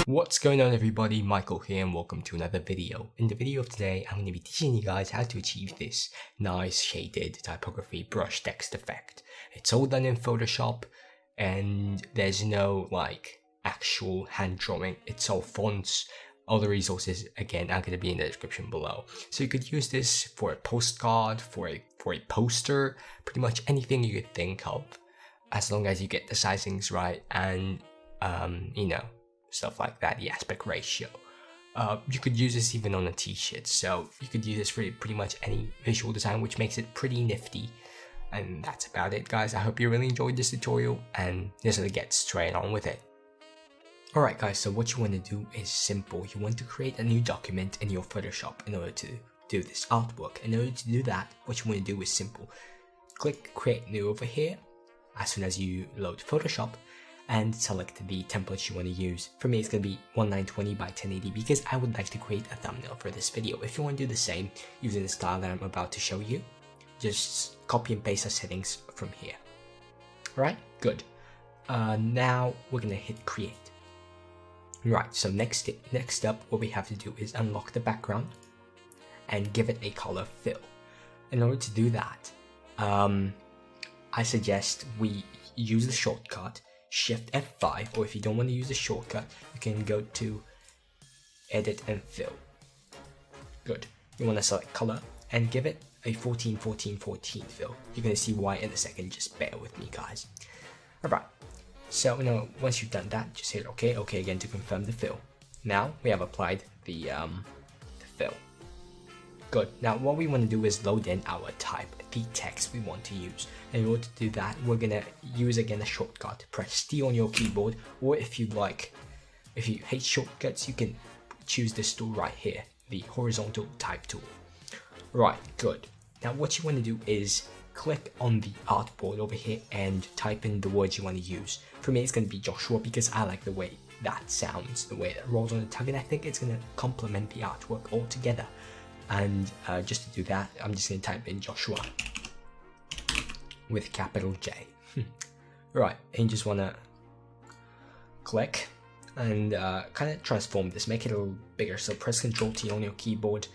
What's going on everybody, Michael here and welcome to another video. In the video of today, I'm going to be teaching you guys how to achieve this nice shaded typography brush text effect. It's all done in Photoshop and there's no like actual hand drawing, it's all fonts. All the resources again are going to be in the description below. So you could use this for a postcard, for a poster, pretty much anything you could think of, as long as you get the sizings right and you know, stuff like that, the aspect ratio. You could use this even on a t-shirt, so you could use this for pretty much any visual design, which makes it pretty nifty. And that's about it guys. I hope you really enjoyed this tutorial and just gonna get straight on with it. Alright guys, so what you want to do is simple. You want to create a new document in your Photoshop in order to do this artwork. In order to do that, what you want to do is simple. Click create new over here as soon as you load Photoshop and select the template you want to use. For me it's going to be 1920 by 1080 because I would like to create a thumbnail for this video. If you want to do the same using the style that I'm about to show you, just copy and paste the settings from here. Alright, good. Now we're going to hit create. Right, so next up what we have to do is unlock the background and give it a color fill. In order to do that, I suggest we use the shortcut Shift F5, or if you don't want to use the shortcut, you can go to Edit and Fill. Good. You want to select color and give it a 14, 14, 14 fill. You're going to see why in a second, just bear with me guys. Alright, so once you've done that, just hit OK, OK again to confirm the fill. Now we have applied the fill. Good. Now what we want to do is load in our type, the text we want to use. And in order to do that, we're going to use again a shortcut. Press T on your keyboard, or if you hate shortcuts, you can choose this tool right here, the horizontal type tool. Right, good. Now what you want to do is click on the artboard over here and type in the words you want to use. For me it's going to be Joshua because I like the way that sounds, the way that rolls on the tongue, and I think it's going to complement the artwork altogether. And just to do that, I'm just going to type in Joshua with capital J. Right, and you just want to click and kind of transform this, make it a little bigger. So press Ctrl T on your keyboard,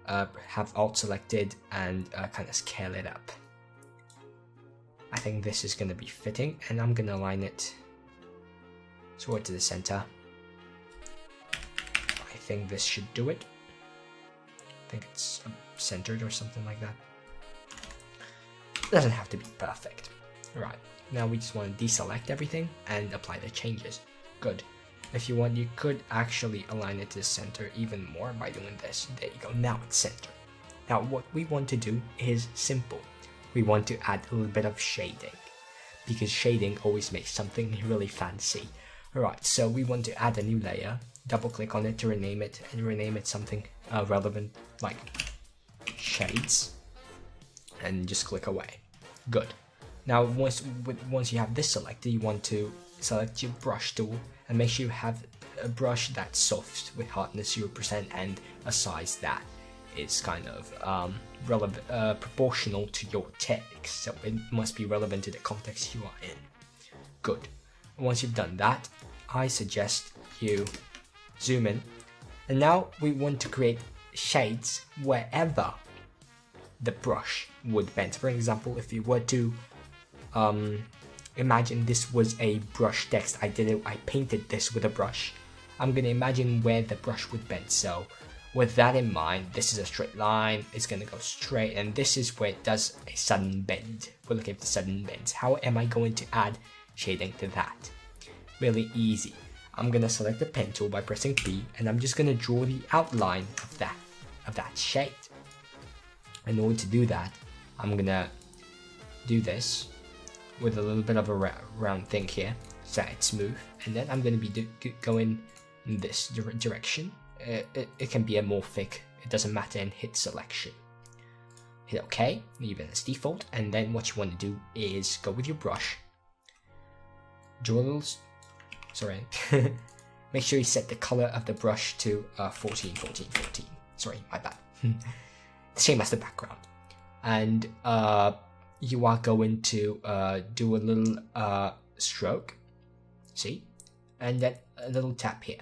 have Alt selected, and kind of scale it up. I think this is going to be fitting, and I'm going to align it toward to the center. I think this should do it. I think it's centered or something like that. It doesn't have to be perfect. Right, now we just want to deselect everything and apply the changes. Good. If you want, you could actually align it to the center even more by doing this. There you go, now it's centered. Now what we want to do is simple. We want to add a little bit of shading, because shading always makes something really fancy. Alright, so we want to add a new layer. Double click on it to rename it, and rename it something relevant like shades, and just click away. Good. Now once you have this selected, you want to select your brush tool and make sure you have a brush that's soft with hardness 0% and a size that is kind of relevant, proportional to your text, so it must be relevant to the context you are in. Good. Once you've done that, I suggest you zoom in, and now we want to create shades wherever the brush would bend. For example, if you were to imagine this was a brush text, I painted this with a brush, I'm going to imagine where the brush would bend. So with that in mind, this is a straight line, it's going to go straight, and this is where it does a sudden bend. We're looking for sudden bends. How am I going to add shading to that? Really easy. I'm going to select the pen tool by pressing P, and I'm just going to draw the outline of that shade. In order to do that, I'm going to do this with a little bit of a round thing here, so it's smooth, and then I'm going to be going in this direction. It can be a more thick, it doesn't matter, and hit selection. Hit OK, leave it as default, and then what you want to do is go with your brush, draw a little, sorry, make sure you set the color of the brush to 14, 14, 14, sorry, my bad, same as the background, and you are going to do a little stroke, see, and then a little tap here.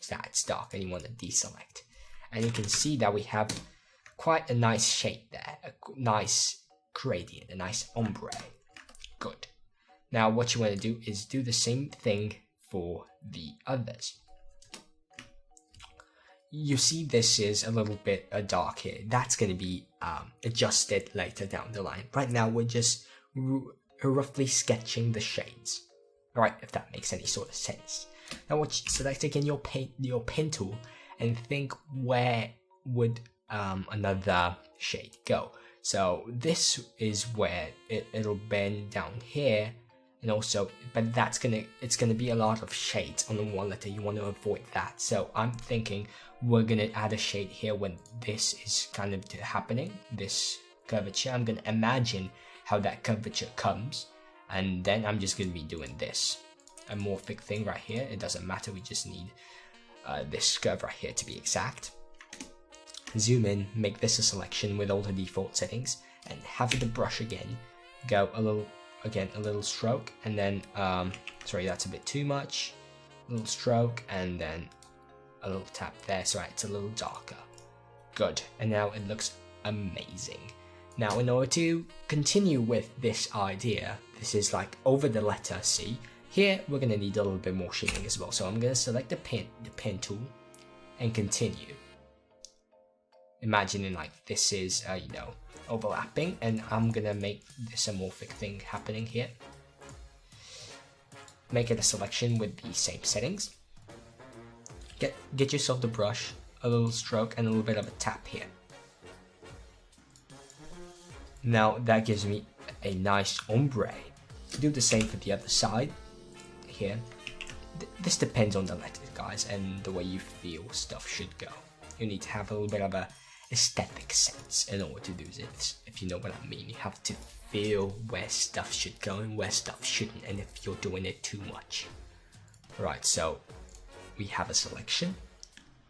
So that it's dark and you want to deselect. And you can see that we have quite a nice shade there, a nice gradient, a nice ombre. Good. Now what you want to do is do the same thing for the others. You see this is a little bit dark here. That's going to be adjusted later down the line. Right now we're just roughly sketching the shades. Alright, if that makes any sort of sense. Now what you select again your pen tool and think where would another shade go. So this is where it'll bend down here, and also, but it's gonna be a lot of shades on the one letter. You want to avoid that. So I'm thinking we're gonna add a shade here when this is kind of happening, this curvature. I'm gonna imagine how that curvature comes, and then I'm just gonna be doing this amorphic thing right here. It doesn't matter, we just need this curve right here to be exact. Zoom in, make this a selection with all the default settings, and have the brush again go a little stroke, and then sorry, that's a bit too much. A little stroke and then a little tap there, so it's a little darker. Good, and now it looks amazing. Now in order to continue with this idea, this is like over the letter C. Here we're gonna need a little bit more shading as well, so I'm gonna select the pen tool and continue. Imagining like this is you know, overlapping, and I'm gonna make this amorphic thing happening here. Make it a selection with the same settings. Get yourself the brush, a little stroke, and a little bit of a tap here. Now that gives me a nice ombre. Do the same for the other side here. This depends on the letters, guys, and the way you feel stuff should go. You need to have a little bit of a aesthetic sense in order to do this, if you know what I mean. You have to feel where stuff should go and where stuff shouldn't, and if you're doing it too much. Right, so we have a selection.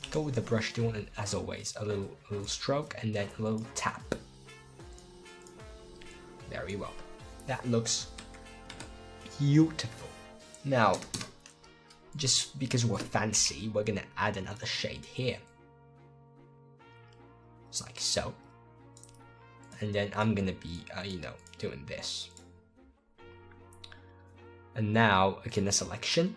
Go with the brush tool, and as always, a little stroke and then a little tap. Very well. That looks beautiful. Now, just because we're fancy, we're gonna add another shade here. Just like so. And then I'm gonna be, you know, doing this. And now, again, a selection.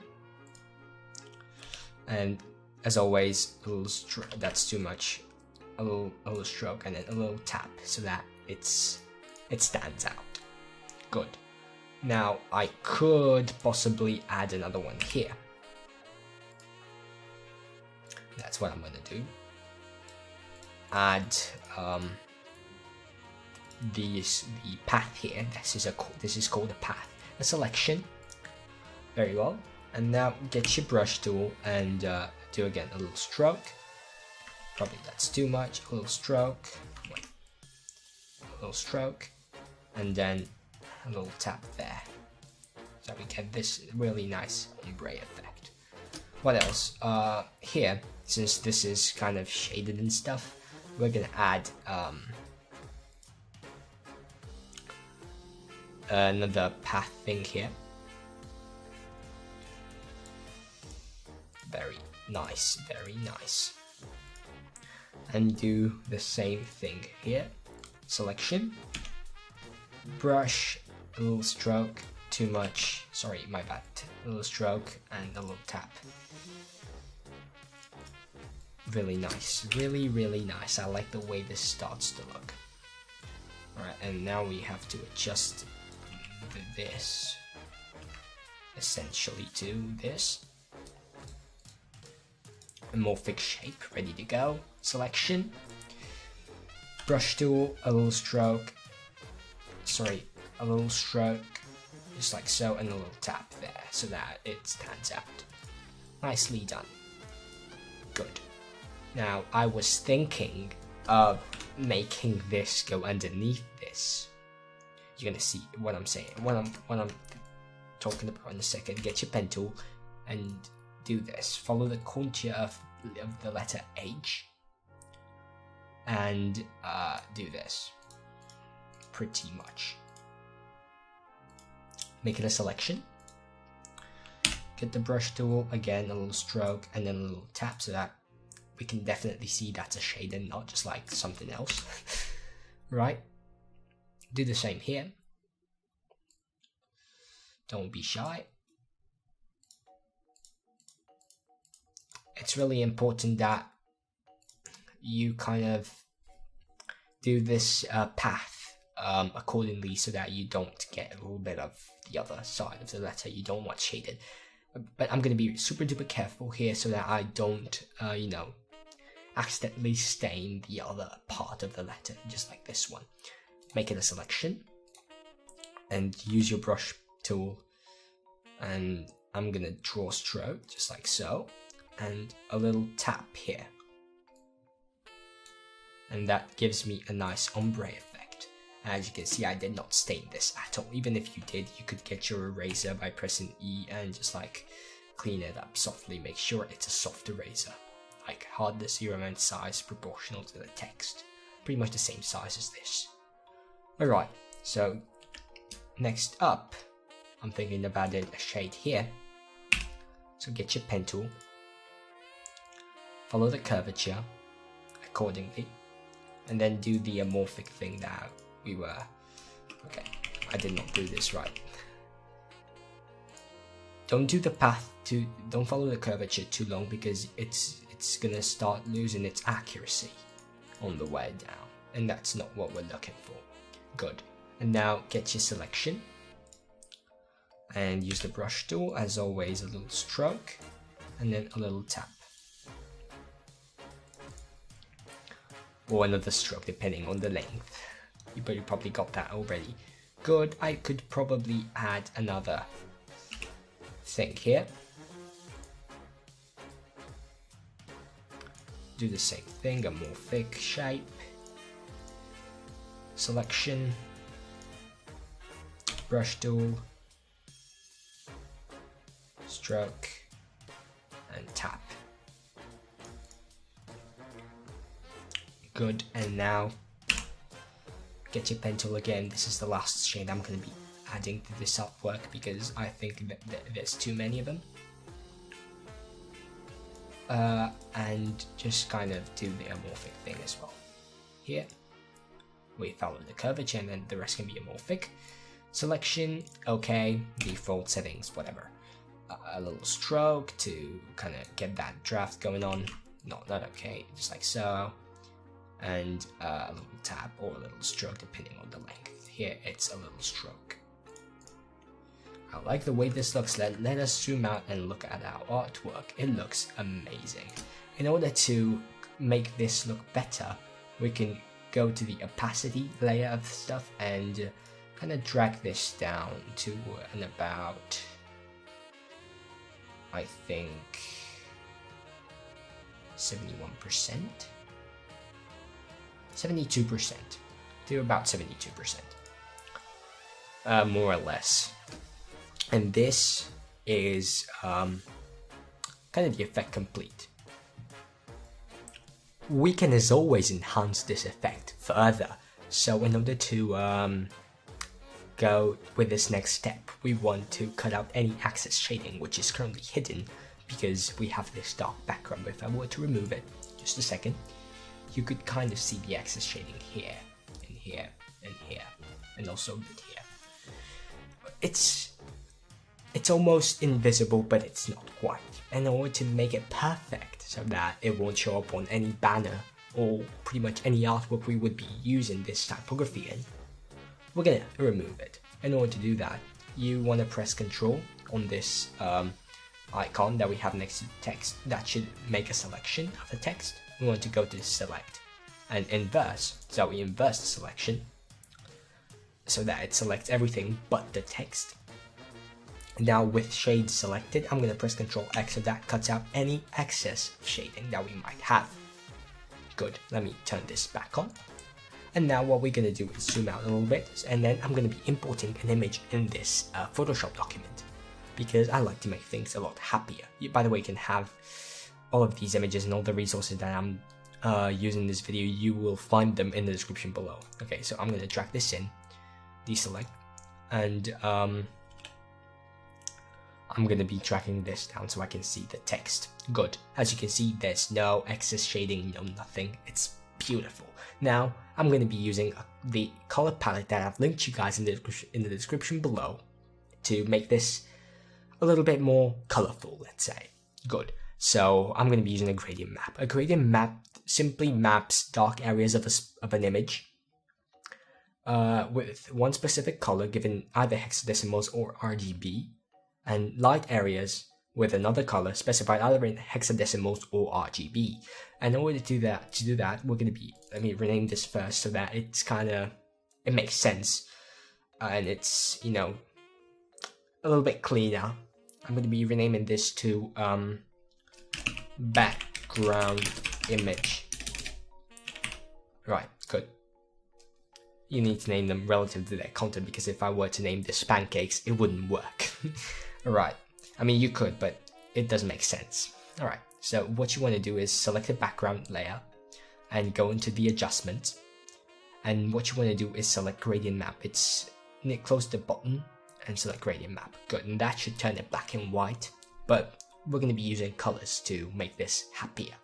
And as always, a little that's too much. A little stroke and then a little tap so that it stands out. Good. Now I could possibly add another one here. That's what I'm gonna do. Add the path here. This is called a path. A selection. Very well. And now get your brush tool and do again a little stroke. Probably that's too much. A little stroke. A little stroke. And then a little tap there. So we get this really nice ombre effect. What else? Here, since this is kind of shaded and stuff, we're gonna add another path thing here. Very nice, very nice. And do the same thing here. Selection, brush, a little stroke, too much, sorry, my bad. A little stroke and a little tap. Really nice, really, really nice. I like the way this starts to look. Alright, and now we have to adjust this essentially to this. Amorphic shape, ready to go. Selection, brush tool, a little stroke, sorry, a little stroke, just like so, and a little tap there so that it stands out. Nicely done. Good. Now I was thinking of making this go underneath this. You're gonna see what I'm saying, what I'm talking about in a second. Get your pen tool and do this. Follow the contour of the letter H and do this. Pretty much. make it a selection. Get the brush tool, again a little stroke and then a little tap so that we can definitely see that's a shade and not just like something else. Right? Do the same here. Don't be shy. It's really important that you kind of do this path accordingly so that you don't get a little bit of the other side of the letter. You don't want shaded. But I'm going to be super duper careful here so that I don't, you know, accidentally stain the other part of the letter, just like this one. Make it a selection and use your brush tool, and I'm going to draw a stroke just like so, and a little tap here. And that gives me a nice ombre effect. As you can see, I did not stain this at all. Even if you did, you could get your eraser by pressing E and just like clean it up softly. Make sure it's a soft eraser, like hardness, 0 and size proportional to the text. Pretty much the same size as this. Alright, so next up, I'm thinking about doing a shade here. So get your pen tool, follow the curvature accordingly, and then do the amorphic thing that we were... Okay, I did not do this right. Don't do the path to... Don't follow the curvature too long because it's gonna start losing its accuracy on the way down, and that's not what we're looking for. Good. And now get your selection and use the brush tool, as always, a little stroke and then a little tap. Or another stroke depending on the length. But you probably got that already. Good. I could probably add another thing here. Do the same thing, a more thick shape. Selection. Brush tool. Stroke. And tap. Good, and now get your pen tool again. This is the last shade I'm going to be adding to this artwork because I think that there's too many of them. And just kind of do the amorphic thing as well. Here, we follow the curvature and then the rest can be amorphic. Selection, okay, default settings, whatever. A little stroke to kind of get that draft going on. Not okay, just like so. And a little tap or a little stroke depending on the length. Here it's a little stroke. I like the way this looks. Let us zoom out and look at our artwork. It looks amazing. In order to make this look better, we can go to the opacity layer of stuff and kind of drag this down to an about, I think, 71%. 72%, to about 72%, more or less. And this is kind of the effect complete. We can, as always, enhance this effect further. So in order to go with this next step, we want to cut out any excess shading, which is currently hidden because we have this dark background. But if I were to remove it, just a second, you could kind of see the excess shading here, and here, and here, and also a bit here. It's almost invisible, but it's not quite. And in order to make it perfect, so that it won't show up on any banner, or pretty much any artwork we would be using this typography in, we're gonna remove it. In order to do that, you want to press Ctrl on this icon that we have next to the text. That should make a selection of the text. We want to go to select and inverse, so we inverse the selection so that it selects everything but the text. Now with shade selected, I'm going to press Ctrl X so that cuts out any excess shading that we might have. Good, let me turn this back on. And now what we're going to do is zoom out a little bit, and then I'm going to be importing an image in this Photoshop document because I like to make things a lot happier. By the way, you can have all of these images and all the resources that I'm using in this video. You will find them in the description below. Okay, so I'm going to drag this in, deselect, and I'm going to be dragging this down so I can see the text. Good. As you can see, there's no excess shading, no nothing. It's beautiful. Now, I'm going to be using the color palette that I've linked you guys in the description below to make this a little bit more colorful, let's say. Good. So I'm going to be using a gradient map. A gradient map simply maps dark areas of an image with one specific color given either hexadecimals or RGB, and light areas with another color specified either in hexadecimals or RGB. And in order to do that, we're going to be, let me rename this first so that it's it makes sense and it's, you know, a little bit cleaner. I'm going to be renaming this to background image. Right, good. You need to name them relative to their content, because if I were to name this pancakes, it wouldn't work. Alright, I mean you could, but it doesn't make sense. Alright, so what you want to do is select a background layer and go into the adjustment, and what you want to do is select gradient map. Close the button and select gradient map. Good, and that should turn it black and white, but we're going to be using colors to make this happier.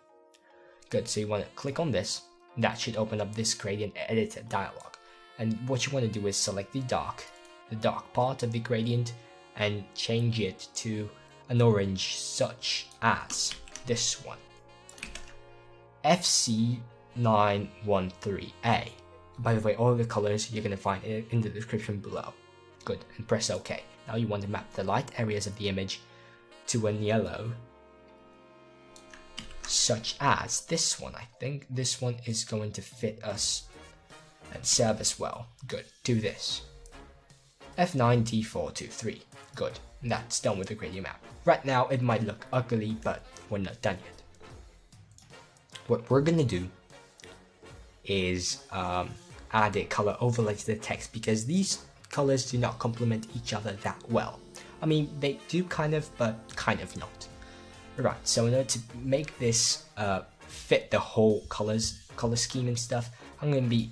Good, so you want to click on this. That should open up this gradient editor dialog, and what you want to do is select the dark part of the gradient and change it to an orange, such as this one, FC913A. By the way, all the colors you're going to find in the description below. Good, and press OK. Now you want to map the light areas of the image to a yellow, such as this one. I think this one is going to fit us and serve us well. Good, do this. F9D423. Good, and that's done with the gradient map. Right now it might look ugly, but we're not done yet. What we're gonna do is add a color overlay to the text, because these colors do not complement each other that well. I mean, they do kind of, but kind of not. Right, so in order to make this fit the whole color scheme and stuff, I'm going to be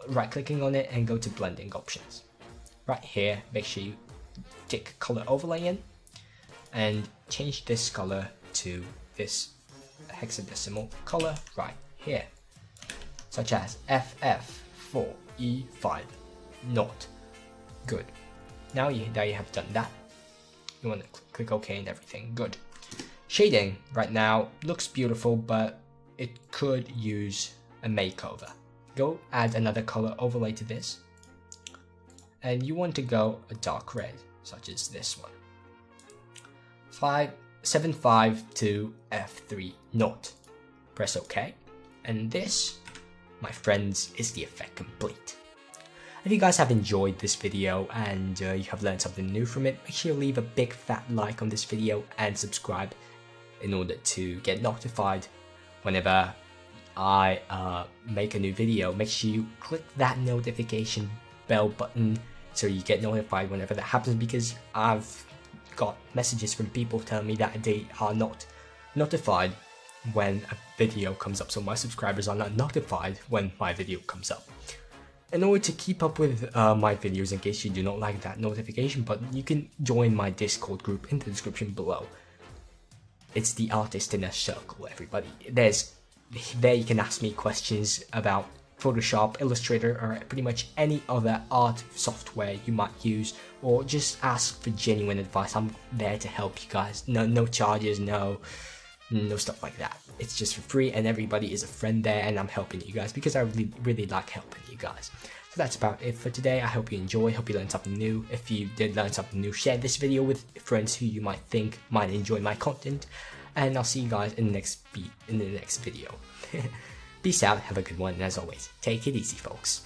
right clicking on it and go to blending options. Right here, make sure you tick color overlay in and change this color to this hexadecimal color right here, such as FF4E5 not. Good. Now you have done that. You want to click OK and everything. Good. Shading right now looks beautiful, but it could use a makeover. Go add another color overlay to this, and you want to go a dark red, such as this one. 752 F3 not. Press OK, and this, my friends, is the effect complete. If you guys have enjoyed this video and you have learned something new from it, make sure you leave a big fat like on this video and subscribe in order to get notified whenever I make a new video. Make sure you click that notification bell button so you get notified whenever that happens, because I've got messages from people telling me that they are not notified when a video comes up, so my subscribers are not notified when my video comes up. In order to keep up with my videos, in case you do not like that notification button, you can join my Discord group in the description below. It's the Artist Inner Circle, everybody. There you can ask me questions about Photoshop, Illustrator, or pretty much any other art software you might use, or just ask for genuine advice. I'm there to help you guys. No charges, no stuff like that. It's just for free, and everybody is a friend there, and I'm helping you guys because I really like helping you guys. So that's about it for today. I hope you enjoy, hope you learned something new. If you did learn something new, share this video with friends who you might think might enjoy my content, and I'll see you guys in the next video. Peace out, have a good one, and as always, take it easy, folks.